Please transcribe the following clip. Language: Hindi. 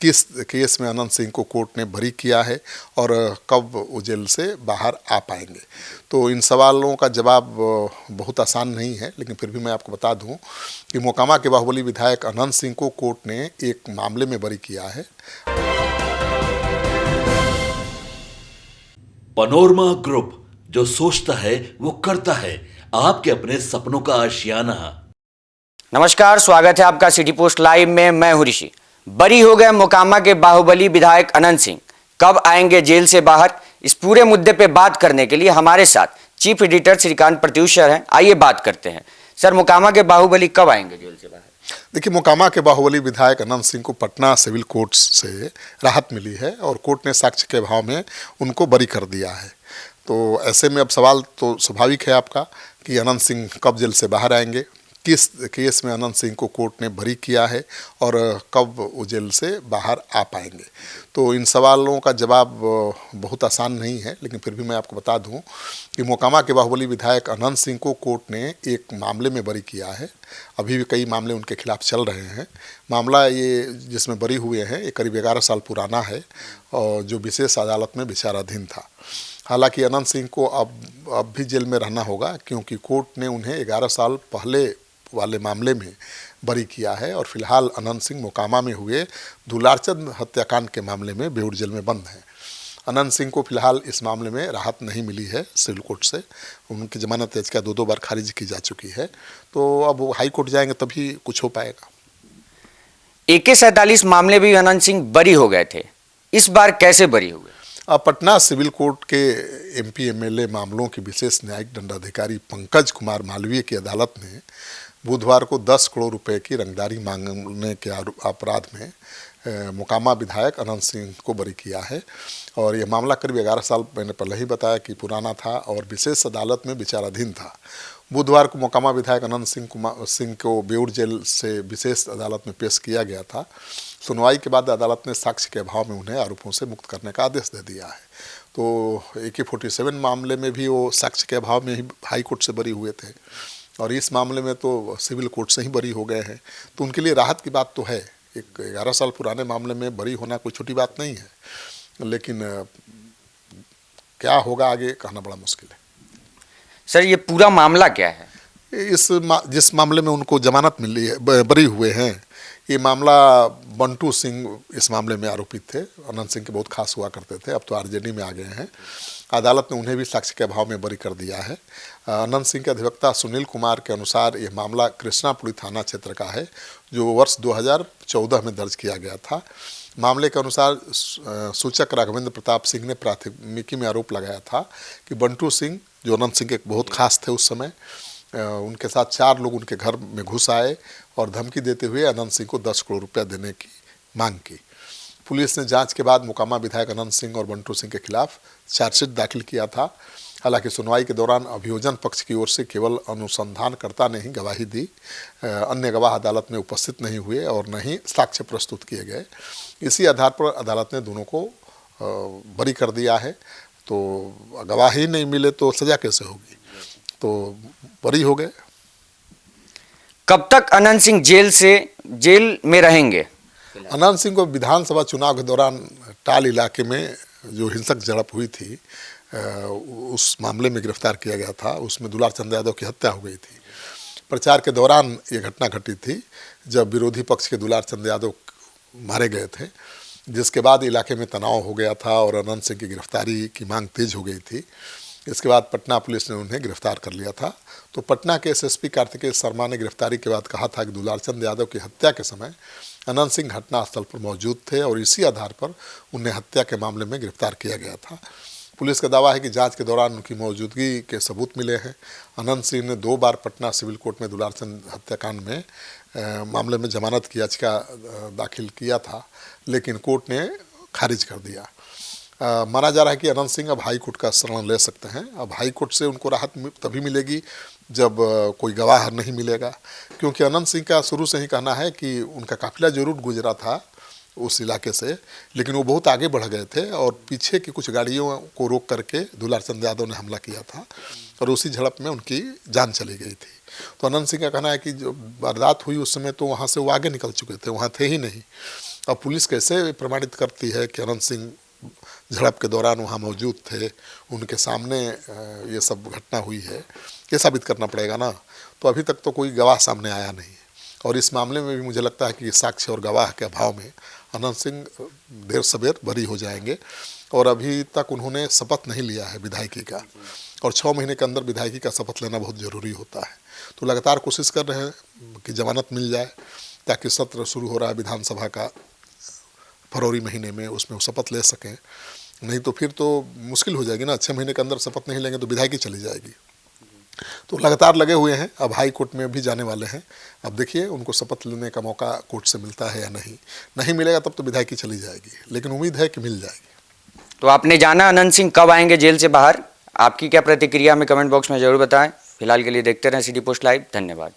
किस केस में अनंत सिंह को कोर्ट ने बरी किया है और कब वो जेल से बाहर आ पाएंगे। तो इन सवालों का जवाब बहुत आसान नहीं है, लेकिन फिर भी मैं आपको बता दूं कि मोकामा के बाहुबली विधायक अनंत सिंह को कोर्ट ने एक मामले में बरी किया है। पनोरमा ग्रुप, जो सोचता है वो करता है, आपके अपने सपनों का आशियाना। नमस्कार, स्वागत है आपका सिटी पोस्ट लाइव में। मैं हूं ऋषि। बरी हो गए मोकामा के बाहुबली विधायक अनंत सिंह, कब आएंगे जेल से बाहर? इस पूरे मुद्दे पे बात करने के लिए हमारे साथ chief editor Shrikant Pratyush sir हैं। आइए बात करते हैं। सर, मोकामा के बाहुबली कब आएंगे जेल से बाहर? देखिए, मोकामा के बाहुबली विधायक अनंत सिंह को पटना सिविल कोर्ट से राहत मिली है और कोर्ट ने साक्ष्य के अभाव में उनको बरी कर दिया है। तो ऐसे में अब सवाल तो स्वाभाविक है आपका कि अनंत सिंह कब जेल से बाहर आएंगे, किस केस में अनंत सिंह को कोर्ट ने बरी किया है और कब वो जेल से बाहर आ पाएंगे। तो इन सवालों का जवाब बहुत आसान नहीं है, लेकिन फिर भी मैं आपको बता दूं कि मोकामा के बाहुबली विधायक अनंत सिंह को कोर्ट ने एक मामले में बरी किया है। अभी भी कई मामले उनके खिलाफ चल रहे हैं। मामला ये जिसमें बरी हुए हैं ये करीब 11 साल पुराना है और जो विशेष अदालत में विचाराधीन था। हालांकि अनंत सिंह को अब भी जेल में रहना होगा, क्योंकि कोर्ट ने उन्हें 11 साल पहले वाले मामले में बरी किया है और फिलहाल अनंत सिंह मोकामा में हुए दुलारचंद हत्याकांड के मामले में बेऊर जेल में बंद हैं। अनंत सिंह को फिलहाल इस मामले में राहत नहीं मिली है सिविल कोर्ट से। उनकी जमानत याचिका 2 बार खारिज की जा चुकी है। तो अब वो हाई कोर्ट जाएंगे तभी कुछ हो पाएगा। AK-47 मामले भी अनंत सिंह बरी हो गए थे, इस बार कैसे बरी हुए? अब पटना सिविल कोर्ट के MP MLA मामलों के विशेष न्यायिक दंडाधिकारी पंकज कुमार मालवीय की अदालत ने बुधवार को 10 करोड़ रुपए की रंगदारी मांगने के अपराध में मोकामा विधायक अनंत सिंह को बरी किया है। और यह मामला करीब 11 साल मैंने पहले ही बताया कि पुराना था और विशेष अदालत में विचाराधीन था। बुधवार को मोकामा विधायक अनंत सिंह को बेऊर जेल से विशेष अदालत में पेश किया गया था। सुनवाई के बाद अदालत ने साक्ष्य के अभाव में उन्हें आरोपों से मुक्त करने का आदेश दे दिया है। तो AK-47 मामले में भी वो साक्ष्य के अभाव में ही हाई कोर्ट से बरी हुए थे और इस मामले में तो सिविल कोर्ट से ही बरी हो गए हैं। तो उनके लिए राहत की बात तो है। एक 11 साल पुराने मामले में बरी होना कोई छोटी बात नहीं है, लेकिन क्या होगा आगे कहना बड़ा मुश्किल है। सर, ये पूरा मामला क्या है? जिस मामले में उनको जमानत मिली है, बरी हुए हैं, ये मामला बंटू सिंह इस मामले में आरोपित थे। अनंत सिंह के बहुत खास हुआ करते थे, अब तो RJD में आ गए हैं। अदालत ने उन्हें भी साक्ष्य के अभाव में बरी कर दिया है। अनंत सिंह के अधिवक्ता सुनील कुमार के अनुसार यह मामला कृष्णापुरी थाना क्षेत्र का है, जो वर्ष 2014 में दर्ज किया गया था। मामले के अनुसार सूचक राघवेंद्र प्रताप सिंह ने प्राथमिकी में आरोप लगाया था कि बंटू सिंह, जो अनंत सिंह के बहुत खास थे उस समय, उनके साथ 4 लोग उनके घर में घुस आए और धमकी देते हुए अनंत सिंह को 10 करोड़ रुपया देने की मांग की। पुलिस ने जांच के बाद मोकामा विधायक अनंत सिंह और बंटू सिंह के खिलाफ चार्जशीट दाखिल किया था। हालांकि सुनवाई के दौरान अभियोजन पक्ष की ओर से केवल अनुसंधानकर्ता ने ही गवाही दी। अन्य गवाह अदालत में उपस्थित नहीं हुए और न ही साक्ष्य प्रस्तुत किए गए। इसी आधार पर अदालत ने दोनों को बरी कर दिया है। तो गवाही नहीं मिले तो सजा कैसे होगी? तो बरी हो गए। कब तक अनंत सिंह जेल में रहेंगे? अनंत सिंह को विधानसभा चुनाव के दौरान टाल इलाके में जो हिंसक झड़प हुई थी, उस मामले में गिरफ्तार किया गया था। उसमें दुलारचंद यादव की हत्या हो गई थी। प्रचार के दौरान ये घटना घटी थी जब विरोधी पक्ष के दुलारचंद यादव मारे गए थे, जिसके बाद इलाके में तनाव हो गया था और अनंत सिंह की गिरफ्तारी की मांग तेज हो गई थी। इसके बाद पटना पुलिस ने उन्हें गिरफ्तार कर लिया था। तो पटना के SSP कार्तिकेय शर्मा ने गिरफ्तारी के बाद कहा था कि दुलारचंद यादव की हत्या के समय अनंत सिंह घटनास्थल पर मौजूद थे और इसी आधार पर उन्हें हत्या के मामले में गिरफ्तार किया गया था। पुलिस का दावा है कि जांच के दौरान उनकी मौजूदगी के सबूत मिले हैं। अनंत सिंह ने 2 बार पटना सिविल कोर्ट में दुलारचंद हत्याकांड में मामले में जमानत की याचिका दाखिल किया था, लेकिन कोर्ट ने खारिज कर दिया। माना जा रहा है कि अनंत सिंह अब हाई कोर्ट का शरण ले सकते हैं। अब हाई कोर्ट से उनको राहत तभी मिलेगी जब कोई गवाह नहीं मिलेगा, क्योंकि अनंत सिंह का शुरू से ही कहना है कि उनका काफिला जरूर गुजरा था उस इलाके से, लेकिन वो बहुत आगे बढ़ गए थे और पीछे की कुछ गाड़ियों को रोक करके दुलारचंद यादव ने हमला किया था और उसी झड़प में उनकी जान चली गई थी। तो अनंत सिंह का कहना है कि जो वारदात हुई उस समय तो वहाँ से वो आगे निकल चुके थे, वहाँ थे ही नहीं। अब पुलिस कैसे प्रमाणित करती है कि अनंत सिंह झड़प के दौरान वहाँ मौजूद थे, उनके सामने ये सब घटना हुई है, ये साबित करना पड़ेगा ना। तो अभी तक तो कोई गवाह सामने आया नहीं, और इस मामले में भी मुझे लगता है कि साक्ष्य और गवाह के अभाव में अनंत सिंह देर सवेर बरी हो जाएंगे। और अभी तक उन्होंने शपथ नहीं लिया है विधायकी का, और 6 महीने के अंदर विधायकी का शपथ लेना बहुत ज़रूरी होता है। तो लगातार कोशिश कर रहे हैं कि जमानत मिल जाए, ताकि सत्र शुरू हो रहा है विधानसभा का फरवरी महीने में, उसमें वो शपथ ले सकें। नहीं तो फिर तो मुश्किल हो जाएगी ना, 6 महीने के अंदर शपथ नहीं लेंगे तो विधायकी चली जाएगी। तो लगातार लगे हुए हैं, अब हाई कोर्ट में भी जाने वाले हैं। अब देखिए उनको शपथ लेने का मौका कोर्ट से मिलता है या नहीं मिलेगा तब तो विधायकी चली जाएगी, लेकिन उम्मीद है कि मिल जाएगी। तो आपने जाना अनंत सिंह कब आएंगे जेल से बाहर, आपकी क्या प्रतिक्रिया हमें कमेंट बॉक्स में जरूर बताएं। फिलहाल के लिए देखते रहें सिटी पोस्ट लाइव। धन्यवाद।